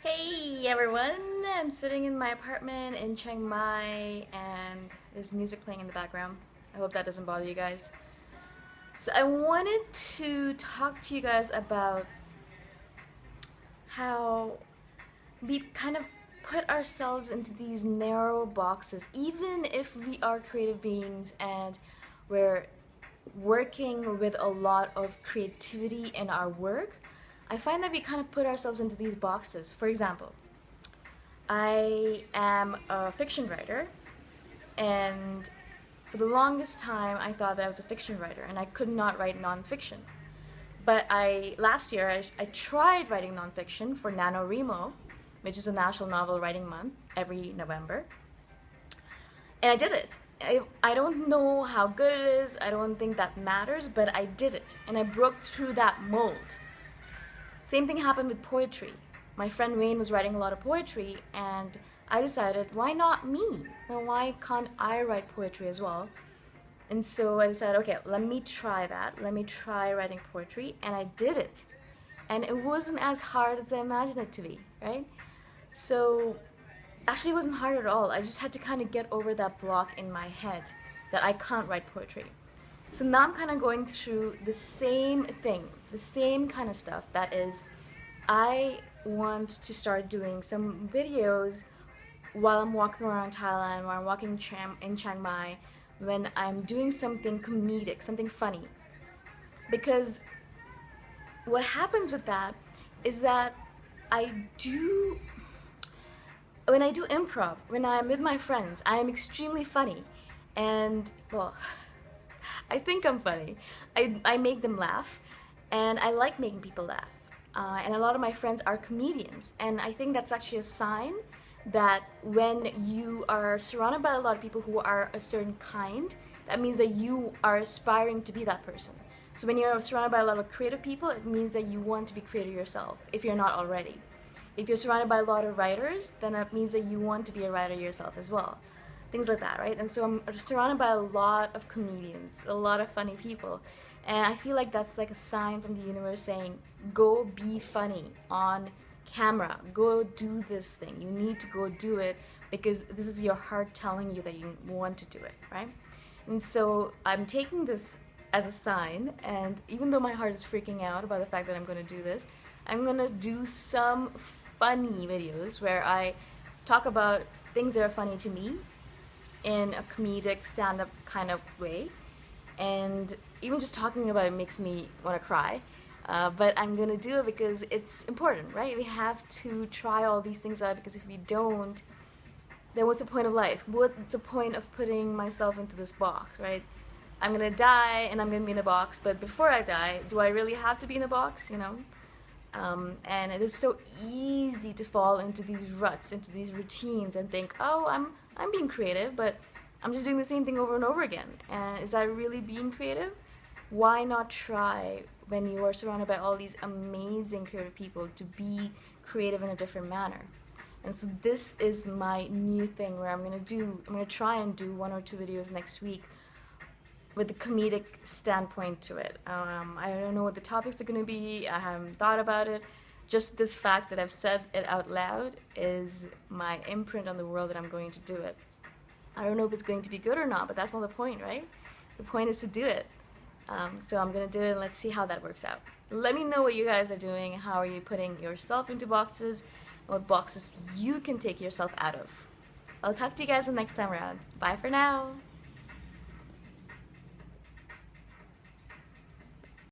Hey everyone! I'm sitting in my apartment in Chiang Mai and there's music playing in the background. I hope that doesn't bother you guys. So I wanted to talk to you guys about how we kind of put ourselves into these narrow boxes, even if we are creative beings and we're working with a lot of creativity in our work. I find that we kind of put ourselves into these boxes. For example, I am a fiction writer, and for the longest time I thought that I was a fiction writer and I could not write nonfiction. But last year I tried writing nonfiction for NaNoWriMo, which is a National Novel Writing Month every November, and I did it. I don't know how good it is, I don't think that matters, but I did it and I broke through that mold. Same thing happened with poetry. My friend Wayne was writing a lot of poetry and I decided, why not me? Well, why can't I write poetry as well? And so I decided, okay, let me try that. Let me try writing poetry, and I did it. And it wasn't as hard as I imagined it to be, right? So actually it wasn't hard at all. I just had to kind of get over that block in my head that I can't write poetry. So now I'm kind of going through the same thing, the same kind of stuff. That is, I want to start doing some videos while I'm walking around Thailand, while I'm walking in Chiang Mai, when I'm doing something comedic, something funny. Because what happens with that is that when I do improv, when I'm with my friends, I am extremely funny. And, well, I think I'm funny. I make them laugh, and I like making people laugh. And a lot of my friends are comedians, and I think that's actually a sign that when you are surrounded by a lot of people who are a certain kind, that means that you are aspiring to be that person. So when you're surrounded by a lot of creative people, it means that you want to be creative yourself, if you're not already. If you're surrounded by a lot of writers, then that means that you want to be a writer yourself as well. Things like that, right? And so I'm surrounded by a lot of comedians, a lot of funny people. And I feel like that's like a sign from the universe saying, go be funny on camera. Go do this thing. You need to go do it because this is your heart telling you that you want to do it, right? And so I'm taking this as a sign, and even though my heart is freaking out about the fact that I'm going to do this, I'm going to do some funny videos where I talk about things that are funny to me in a comedic stand-up kind of way, and even just talking about it makes me want to cry, but I'm gonna do it because it's important, right? We have to try all these things out, because if we don't, then what's the point of life? What's the point of putting myself into this box, right? I'm gonna die and I'm gonna be in a box, but before I die, do I really have to be in a box, you know? And it is so easy to fall into these ruts, into these routines, and think, oh, I'm being creative, but I'm just doing the same thing over and over again. And is that really being creative? Why not try, when you are surrounded by all these amazing creative people, to be creative in a different manner? And so this is my new thing where I'm gonna try and do 1 or 2 videos next week with a comedic standpoint to it. I don't know what the topics are going to be. I haven't thought about it. Just this fact that I've said it out loud is my imprint on the world that I'm going to do it. I don't know if it's going to be good or not, but that's not the point, right? The point is to do it. So I'm going to do it, and let's see how that works out. Let me know what you guys are doing. How are you putting yourself into boxes? What boxes you can take yourself out of. I'll talk to you guys the next time around. Bye for now.